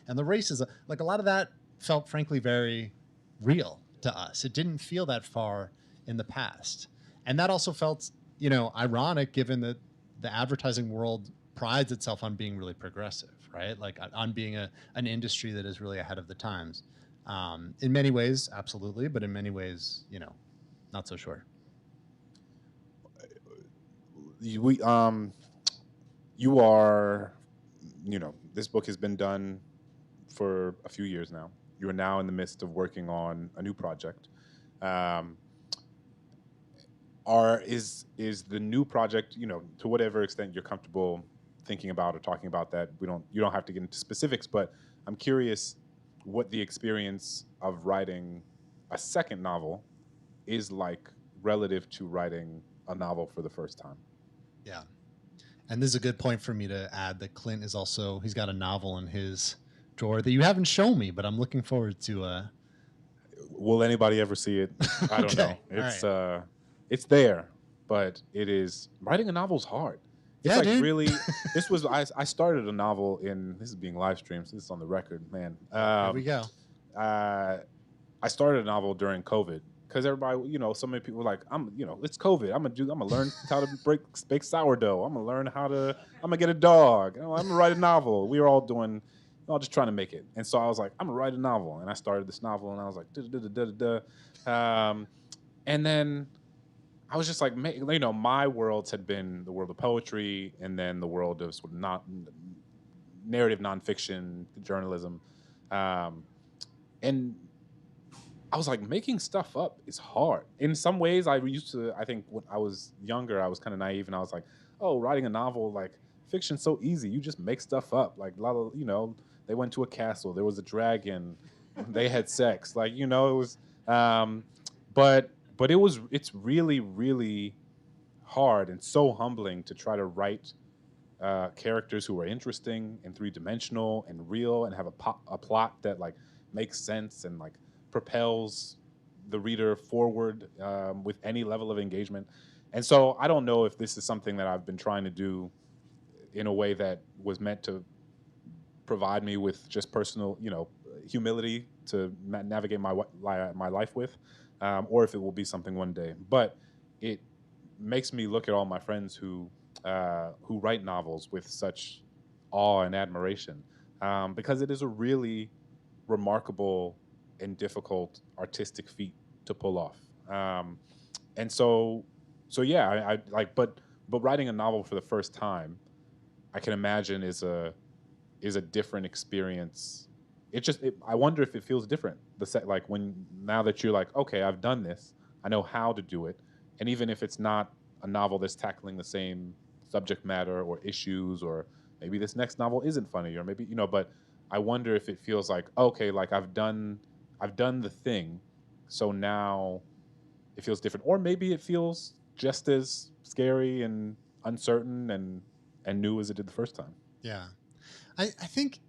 and the racism, like a lot of that felt frankly very real to us. It didn't feel that far in the past. And that also felt, ironic given that the advertising world prides itself on being really progressive, right? Like on being an industry that is really ahead of the times. In many ways, absolutely, but in many ways, not so sure. You are, this book has been done for a few years now. You are now in the midst of working on a new project. Is the new project, to whatever extent you're comfortable thinking about or talking about that, you don't have to get into specifics, but I'm curious what the experience of writing a second novel is like relative to writing a novel for the first time. Yeah. And this is a good point for me to add that Clint is also, he's got a novel in his drawer that you haven't shown me, but I'm looking forward to. Will anybody ever see it? I don't know. It's right. It's there, but writing a novel is hard. It's like dude. Really, I started a novel this is being live streamed, so this is on the record, man. Here we go. I started a novel during COVID. Because everybody, so many people were like, it's COVID. I'm gonna learn how to bake sourdough. I'm gonna get a dog. I'm gonna write a novel. We were all just trying to make it. And so I was like, I'm gonna write a novel. And I started this novel, and I was like, and then I was just like, my worlds had been the world of poetry, and then the world of sort of narrative nonfiction journalism, and I was like, making stuff up is hard. In some ways, I think when I was younger, I was kind of naive, and I was like, oh, writing a novel, like, fiction's so easy. You just make stuff up. Like, a lot of, they went to a castle, there was a dragon, they had sex. Like, it was, but it's really, really hard and so humbling to try to write characters who are interesting and three-dimensional and real and have a plot that, like, makes sense and, like, propels the reader forward with any level of engagement. And so I don't know if this is something that I've been trying to do in a way that was meant to provide me with just personal, humility to navigate my life with, or if it will be something one day. But it makes me look at all my friends who write novels with such awe and admiration, because it is a really remarkable and difficult artistic feat to pull off. And so yeah, but writing a novel for the first time, I can imagine is a different experience. I wonder if it feels different. Now that you're like, okay, I've done this, I know how to do it. And even if it's not a novel that's tackling the same subject matter or issues, or maybe this next novel isn't funny, or maybe, but I wonder if it feels like, okay, like I've done the thing, so now it feels different. Or maybe it feels just as scary and uncertain and new as it did the first time. Yeah. I think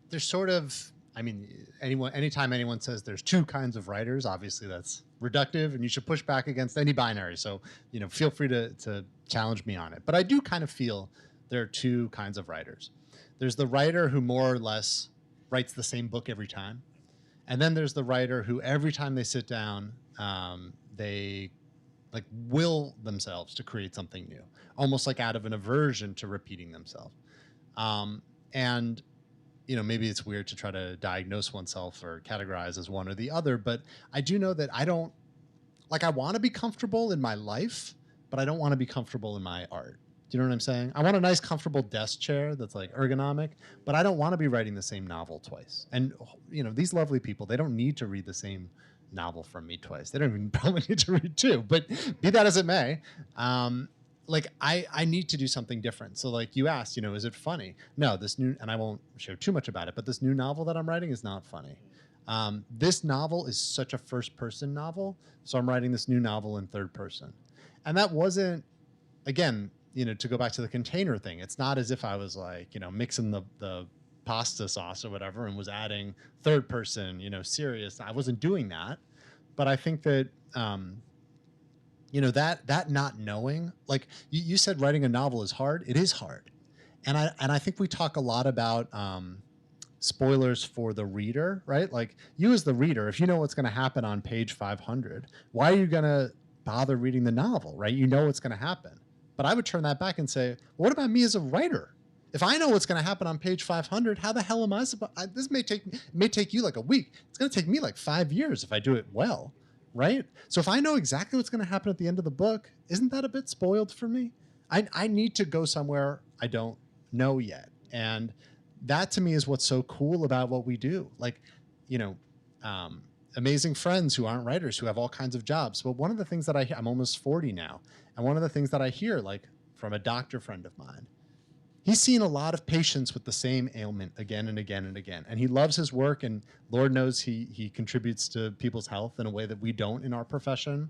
there's sort of, anytime anyone says there's two kinds of writers, obviously that's reductive and you should push back against any binary. So, feel free to challenge me on it. But I do kind of feel there are two kinds of writers. There's the writer who more or less writes the same book every time. And then there's the writer who every time they sit down, they like will themselves to create something new, almost like out of an aversion to repeating themselves. And, maybe it's weird to try to diagnose oneself or categorize as one or the other, but I do know that I want to be comfortable in my life, but I don't want to be comfortable in my art. Do you know what I'm saying? I want a nice, comfortable desk chair that's like ergonomic, but I don't want to be writing the same novel twice. And, these lovely people, they don't need to read the same novel from me twice. They don't even probably need to read two, but be that as it may, I need to do something different. So like you asked, is it funny? No, and I won't share too much about it, but this new novel that I'm writing is not funny. This novel is such a first person novel. So I'm writing this new novel in third person. And that wasn't, again, to go back to the container thing, it's not as if I was like, mixing the pasta sauce or whatever and was adding third person, serious. I wasn't doing that. But I think that, that not knowing, like you said, writing a novel is hard. It is hard. And I think we talk a lot about spoilers for the reader, right? Like you as the reader, if you know what's going to happen on page 500, why are you going to bother reading the novel, right? You know what's going to happen. But I would turn that back and say, what about me as a writer? If I know what's going to happen on page 500, how the hell am I supposed? This may take you like a week. It's going to take me like 5 years if I do it well, right? So if I know exactly what's going to happen at the end of the book, isn't that a bit spoiled for me? I need to go somewhere I don't know yet, and that to me is what's so cool about what we do. Like, amazing friends who aren't writers, who have all kinds of jobs. But one of the things that I'm almost 40 now, and one of the things that I hear, like from a doctor friend of mine, he's seen a lot of patients with the same ailment again and again and again. And he loves his work, and Lord knows he contributes to people's health in a way that we don't in our profession.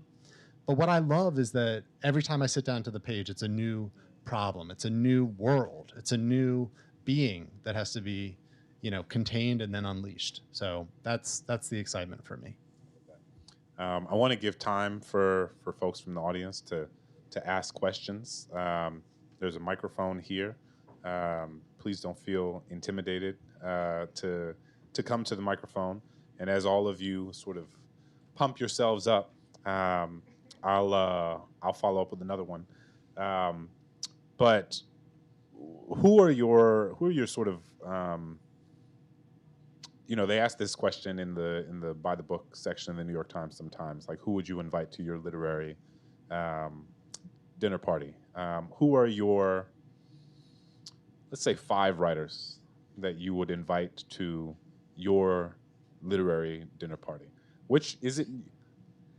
But what I love is that every time I sit down to the page, it's a new problem. It's a new world. It's a new being that has to be, contained and then unleashed. So that's the excitement for me. I want to give time for folks from the audience to ask questions. There's a microphone here. Please don't feel intimidated to come to the microphone. And as all of you sort of pump yourselves up, I'll follow up with another one. But who are your sort of they ask this question in the by the book section of the New York Times sometimes, like, who would you invite to your literary dinner party? Who are your, let's say, 5 writers that you would invite to your literary dinner party? Which is it?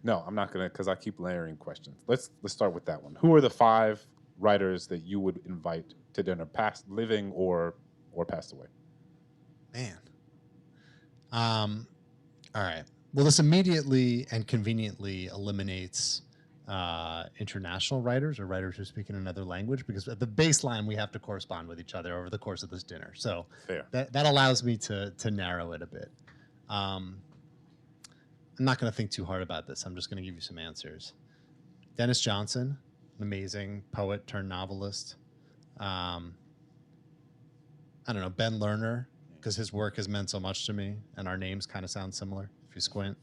No, I'm not gonna, because I keep layering questions. Let's start with that one. Who are the 5 writers that you would invite to dinner, past living or passed away? Man. All right. Well, this immediately and conveniently eliminates international writers or writers who speak in another language, because at the baseline we have to correspond with each other over the course of this dinner. So Fair. that allows me to narrow it a bit. I'm not going to think too hard about this. I'm just going to give you some answers. Dennis Johnson, an amazing poet turned novelist. I don't know, Ben Lerner, because his work has meant so much to me, and our names kind of sound similar if you squint.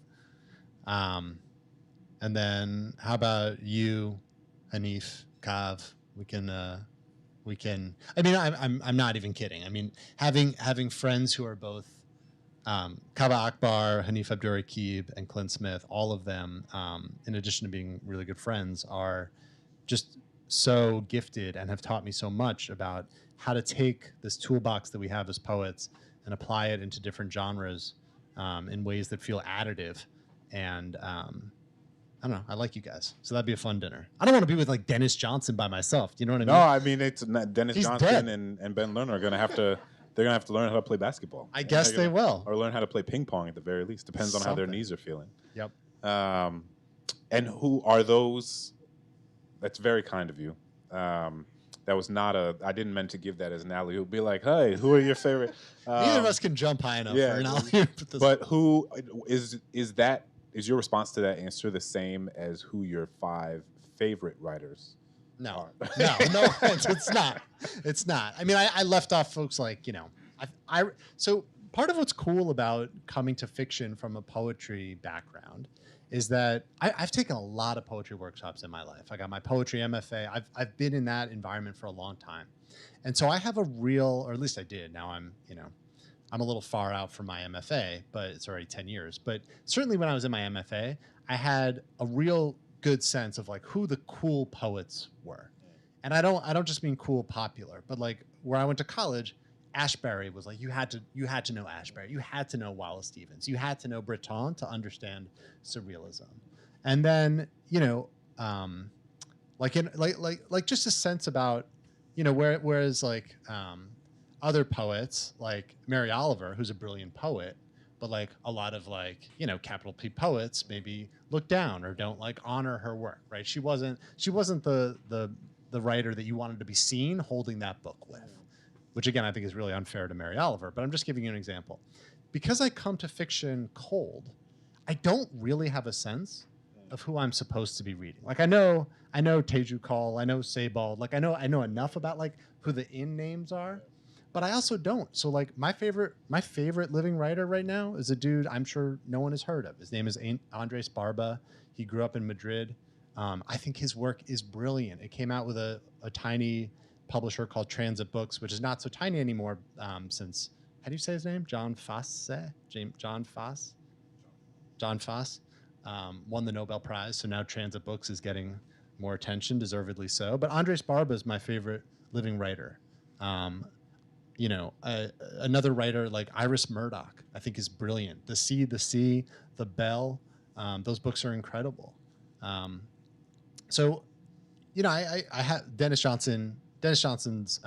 And then how about you, Hanif, Kav? We can. I mean, I'm not even kidding. I mean, having friends who are both Kaba Akbar, Hanif Abdurraqib, and Clint Smith, all of them, in addition to being really good friends, are just so gifted and have taught me so much about how to take this toolbox that we have as poets and apply it into different genres in ways that feel additive. And I don't know, I like you guys. So that'd be a fun dinner. I don't want to be with like Dennis Johnson by myself. Do you know what I mean? No, I mean, it's Dennis He's Johnson dead. and Ben Lerner are going to have to, they're going to have to learn how to play basketball. I guess they will. Or learn how to play ping pong at the very least. Depends on how their Something. knees are feeling. Yep. And who are those? That's very kind of you. That was not I didn't mean to give that as an alley. It would be like, hey, who are your favorite? Neither of us can jump high enough for an alley. But who is your response to that answer the same as who your 5 favorite writers No, are? no, it's not. It's not. I mean, I left off folks like, so part of what's cool about coming to fiction from a poetry background is that I've taken a lot of poetry workshops in my life. I got my poetry MFA. I've been in that environment for a long time. And so I have a real, or at least I did. Now I'm a little far out from my MFA, but it's already 10 years. But certainly when I was in my MFA, I had a real good sense of like who the cool poets were. And I don't just mean cool popular, but like where I went to college, Ashbery was like, you had to know Ashbery. You had to know Wallace Stevens. You had to know Breton to understand surrealism. And then, like just a sense about, whereas like other poets like Mary Oliver, who's a brilliant poet, but like a lot of like, capital P poets maybe look down or don't like honor her work, right? She wasn't the the writer that you wanted to be seen holding that book with, which again I think is really unfair to Mary Oliver. But I'm just giving you an example. Because I come to fiction cold, I don't really have a sense of who I'm supposed to be reading. Like I know Teju Call, I know Sebald, like I know enough about like who the in names are, but I also don't. So like my favorite living writer right now is a dude I'm sure no one has heard of. His name is Andres Barba. He grew up in Madrid. I think his work is brilliant. It came out with a tiny publisher called Transit Books, which is not so tiny anymore since, how do you say his name? John Fosse? John Fosse? John Fosse won the Nobel Prize, so now Transit Books is getting more attention, deservedly so. But Andres Barba is my favorite living writer. Another writer like Iris Murdoch, I think is brilliant. The Sea, The Bell, those books are incredible. So, I have Dennis Johnson. Dennis Johnson's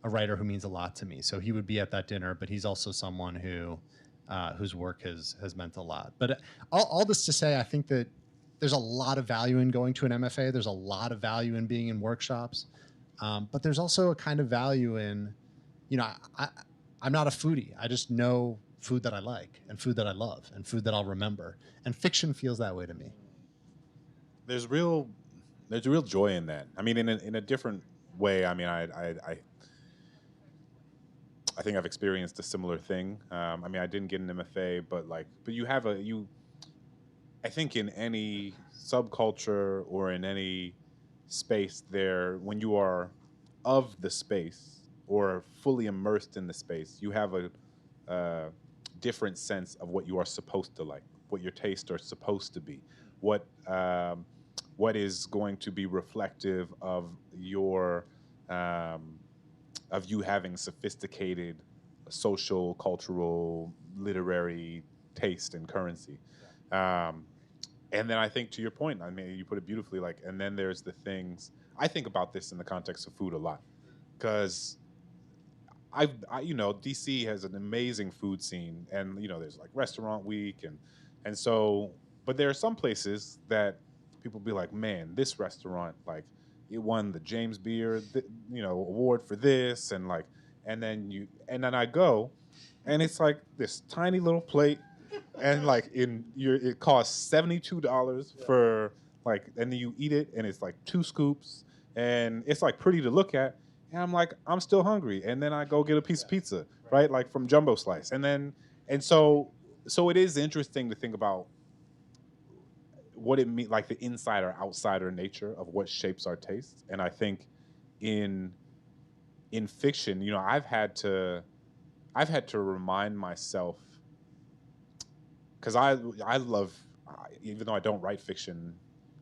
a writer who means a lot to me. So he would be at that dinner, but he's also someone whose work has meant a lot. But all this to say, I think that there's a lot of value in going to an MFA. There's a lot of value in being in workshops. But there's also a kind of value in, I'm not a foodie. I just know food that I like and food that I love and food that I'll remember. And fiction feels that way to me. There's real joy in that. I mean, in a different way. I mean, I think I've experienced a similar thing. I mean, I didn't get an MFA, but you have I think in any subculture or in any space there, when you are of the space or fully immersed in the space, you have a different sense of what you are supposed to like, what your tastes are supposed to be, what is going to be reflective of your of you having sophisticated social, cultural, literary taste and currency. And then I think to your point, I mean, you put it beautifully, and then there's the things, I think about this in the context of food a lot, because DC has an amazing food scene, and, there's Restaurant Week, and so, but there are some places that people be like, man, this restaurant, it won the James Beard, award for this, and then I go, and it's this tiny little plate, and it costs $72 for and then you eat it, and it's 2 scoops, and it's pretty to look at, and I'm still hungry, and then I go get a piece of pizza, right, from Jumbo Slice, and so it is interesting to think about what it means, the inside or outsider nature of what shapes our tastes. And I think in fiction, I've had to remind myself, because I love, even though I don't write fiction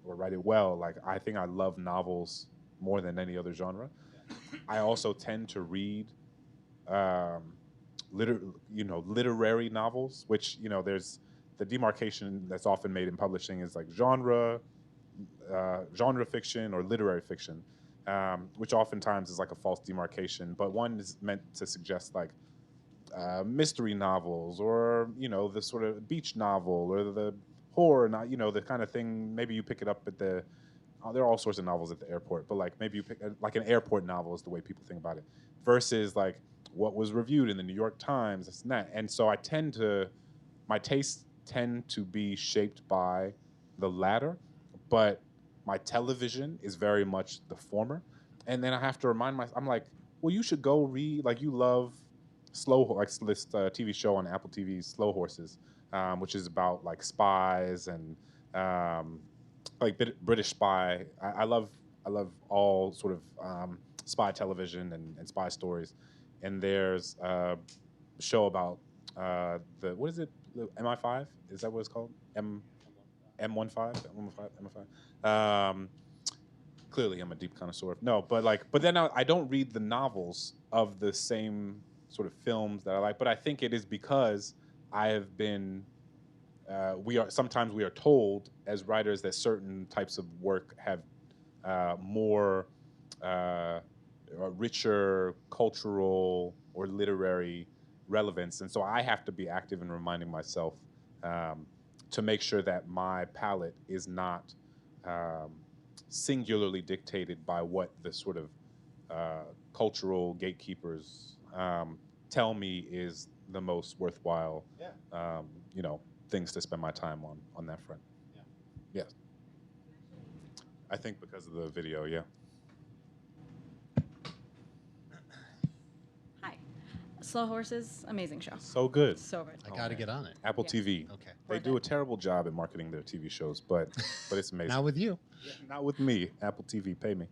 or write it well, I think I love novels more than any other genre. I also tend to read literary novels, which, there's the demarcation that's often made in publishing is genre fiction or literary fiction, which oftentimes is a false demarcation, but one is meant to suggest mystery novels, or the sort of beach novel, or the horror, the kind of thing. Maybe you pick it up at there are all sorts of novels at the airport, but maybe you pick an airport novel is the way people think about it, versus what was reviewed in the New York Times, this and that. And so my tastes tend to be shaped by the latter, but my television is very much the former. And then I have to remind myself, I'm well, you should go read, you love this TV show on Apple TV, Slow Horses, which is about spies and British spy. I love all sort of spy television and spy stories. And there's a show about what is it? The MI5? Is that what it's called? M15? M15? Clearly, I'm a deep connoisseur. No, but then I don't read the novels of the same sort of films that I like. But I think it is because I have been. Sometimes we are told as writers that certain types of work have more richer cultural or literary relevance, and so I have to be active in reminding myself to make sure that my palate is not singularly dictated by what the sort of cultural gatekeepers tell me is the most worthwhile, you know, things to spend my time on that front. Yeah. Yes. I think because of the video, yeah. Hi. Slow Horses, amazing show. So good. So good. I got to get on it. Apple Yeah. TV. Okay. They Worth do a it. terrible job at marketing their TV shows, but it's amazing. Now with you. Yeah, not with me. Apple TV, pay me.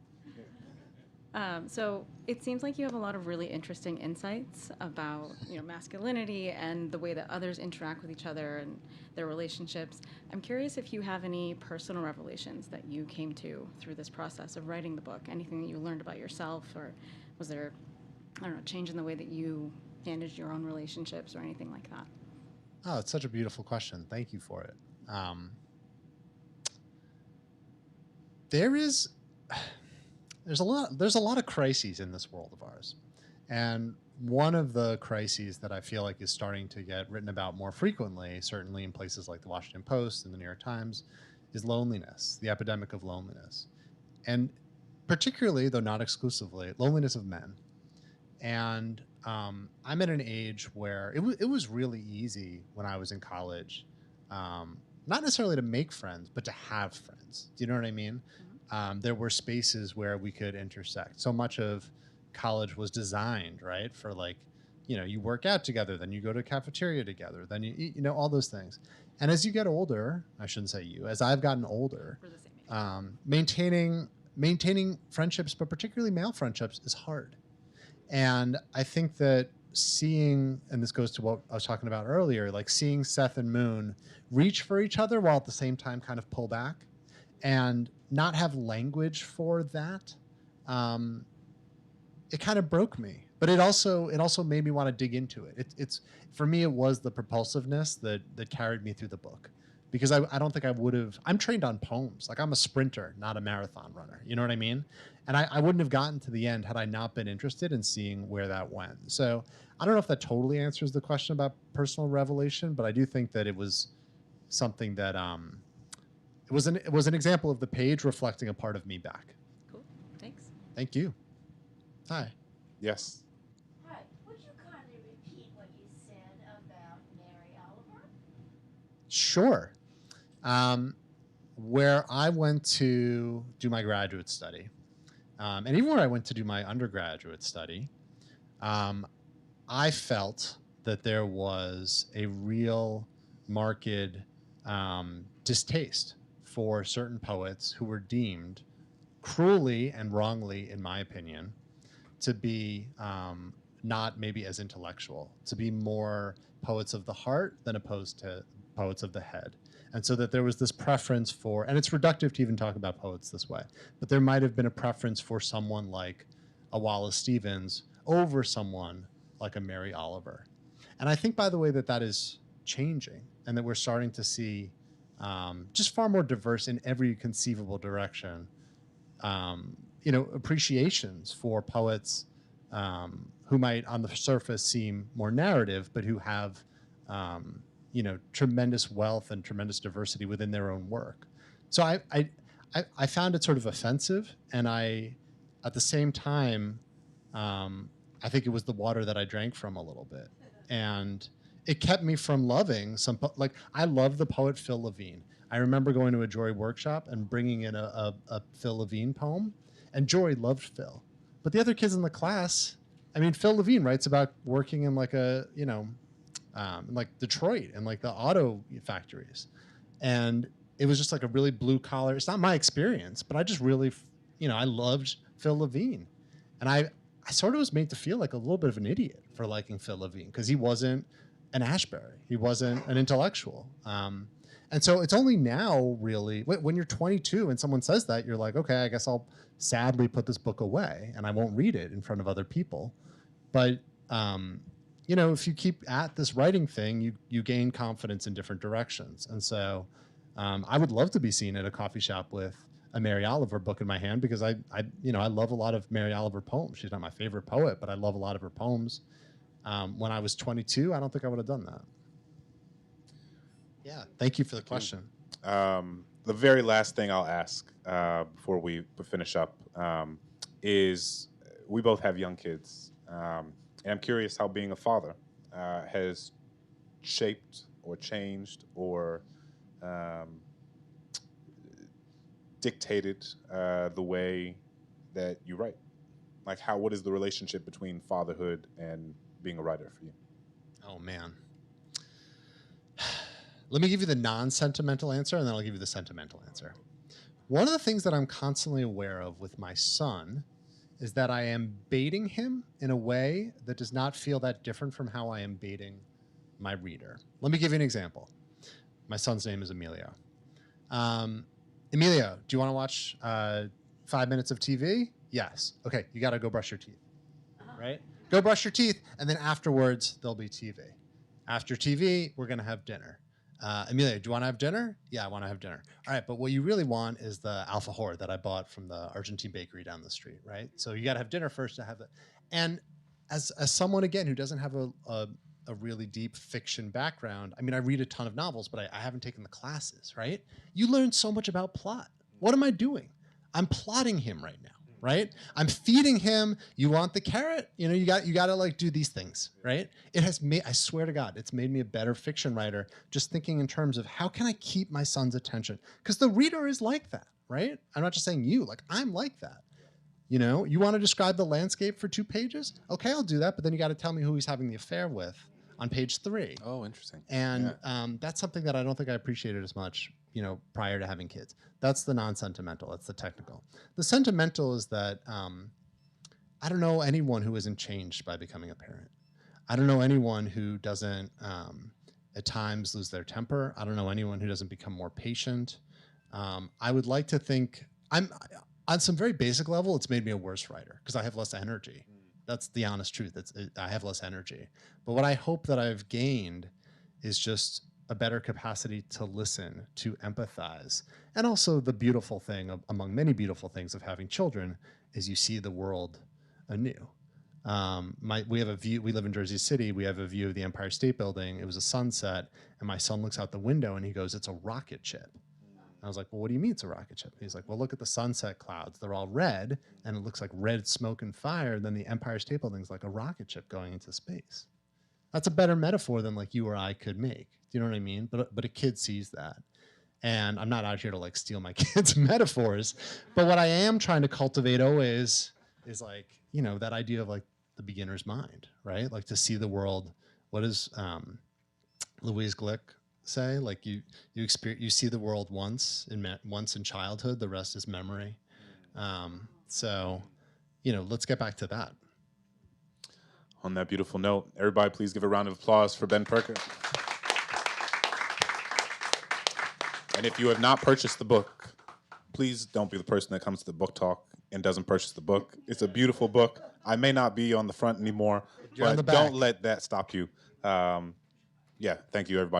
So it seems like you have a lot of really interesting insights about, you know, masculinity and the way that others interact with each other and their relationships. I'm curious if you have any personal revelations that you came to through this process of writing the book. Anything that you learned about yourself, or was there, I don't know, change in the way that you managed your own relationships or anything like that? Oh, it's such a beautiful question. Thank you for it. There's a lot of crises in this world of ours. And one of the crises that I feel like is starting to get written about more frequently, certainly in places like the Washington Post and the New York Times, is loneliness, the epidemic of loneliness. And particularly, though not exclusively, loneliness of men. And I'm at an age where it was really easy when I was in college, not necessarily to make friends, but to have friends. Do you know what I mean? There were spaces where we could intersect. So much of college was designed, right, for like, you know, you work out together, then you go to a cafeteria together, then you eat, you know, all those things. And as you get older, I shouldn't say you, as I've gotten older, We're the same age. maintaining friendships, but particularly male friendships, is hard. And I think that seeing, and this goes to what I was talking about earlier, like seeing Seth and Moon reach for each other while at the same time kind of pull back and not have language for that, it kind of broke me. But it also made me want to dig into it. It's for me, it was the propulsiveness that carried me through the book, because I don't think I would have. I'm trained on poems. Like, I'm a sprinter, not a marathon runner. You know what I mean? And I wouldn't have gotten to the end had I not been interested in seeing where that went. So I don't know if that totally answers the question about personal revelation, but I do think that it was something that it was an example of the page reflecting a part of me back. Cool. Thanks. Thank you. Hi. Yes. Hi, would you kindly repeat what you said about Mary Oliver? Sure. Where I went to do my graduate study, and even where I went to do my undergraduate study, I felt that there was a real marked distaste for certain poets who were deemed cruelly and wrongly, in my opinion, to be not maybe as intellectual, to be more poets of the heart than opposed to poets of the head. And so that there was this preference for, and it's reductive to even talk about poets this way, but there might have been a preference for someone like a Wallace Stevens over someone like a Mary Oliver. And I think, by the way, that is changing, and that we're starting to see just far more diverse in every conceivable direction, appreciations for poets who might on the surface seem more narrative, but who have tremendous wealth and tremendous diversity within their own work. So I found it sort of offensive, and at the same time, I think it was the water that I drank from a little bit, and it kept me from loving like, I love the poet Phil Levine. I remember going to a Joy workshop and bringing in a Phil Levine poem, and Joy loved Phil, but the other kids in the class, I mean, Phil Levine writes about working in like like Detroit and like the auto factories. And it was just like a really blue collar. It's not my experience, but I just really, I loved Phil Levine. And I sort of was made to feel like a little bit of an idiot for liking Phil Levine, because he wasn't an Ashbery. He wasn't an intellectual. And so it's only now, really, when you're 22 and someone says that, you're like, okay, I guess I'll sadly put this book away and I won't read it in front of other people. But, if you keep at this writing thing, you gain confidence in different directions. And so I would love to be seen at a coffee shop with a Mary Oliver book in my hand, because I love a lot of Mary Oliver poems. She's not my favorite poet, but I love a lot of her poems. When I was 22, I don't think I would have done that. Yeah, thank you for the question. The the very last thing I'll ask before we finish up is we both have young kids, and I'm curious how being a father has shaped or changed or dictated the way that you write. Like, what is the relationship between fatherhood and being a writer for you? Oh, man. Let me give you the non-sentimental answer, and then I'll give you the sentimental answer. One of the things that I'm constantly aware of with my son is that I am baiting him in a way that does not feel that different from how I am baiting my reader. Let me give you an example. My son's name is Emilio. Emilio, do you want to watch 5 minutes of TV? Yes. Okay, you got to go brush your teeth, right? Go brush your teeth, and then afterwards, there'll be TV. After TV, we're going to have dinner. Emilio, do you want to have dinner? Yeah, I want to have dinner. All right, but what you really want is the alfajor that I bought from the Argentine bakery down the street, right? So you got to have dinner first to have it. And as someone, again, who doesn't have a really deep fiction background, I mean, I read a ton of novels, but I haven't taken the classes, right? You learn so much about plot. What am I doing? I'm plotting him right now. Right? I'm feeding him. You want the carrot? You know, you got to like do these things, right? It has made, I swear to God, it's made me a better fiction writer, just thinking in terms of how can I keep my son's attention? Because the reader is like that, right? I'm not just saying you, like I'm like that. You know, you want to describe the landscape for 2 pages? Okay, I'll do that. But then you got to tell me who he's having the affair with on page 3. Oh, interesting. And that's something that I don't think I appreciated as much, you know, prior to having kids. That's the non-sentimental. That's the technical. The sentimental is that I don't know anyone who isn't changed by becoming a parent. I don't know anyone who doesn't at times lose their temper. I don't know anyone who doesn't become more patient. I would like to think on some very basic level, it's made me a worse writer because I have less energy. That's the honest truth. I have less energy. But what I hope that I've gained is just a better capacity to listen, to empathize. And also the beautiful thing, among many beautiful things of having children, is you see the world anew. We have a view, we live in Jersey City, we have a view of the Empire State Building. It was a sunset, and my son looks out the window and he goes, "It's a rocket ship." I was like, "Well, what do you mean it's a rocket ship?" He's like, "Well, look at the sunset clouds. They're all red, and it looks like red smoke and fire. Then the Empire State Building's like a rocket ship going into space." That's a better metaphor than like you or I could make. Do you know what I mean? But a kid sees that. And I'm not out here to like steal my kids' metaphors. But what I am trying to cultivate always is like, you know, that idea of like the beginner's mind, right? Like to see the world. What does Louise Glick say? Like you see the world once in childhood, the rest is memory. So, you know, let's get back to that. On that beautiful note, everybody please give a round of applause for Ben Purkert. And if you have not purchased the book, please don't be the person that comes to the book talk and doesn't purchase the book. It's a beautiful book. I may not be on the front anymore, You're on but the back. don't let that stop you. Yeah, thank you, everybody.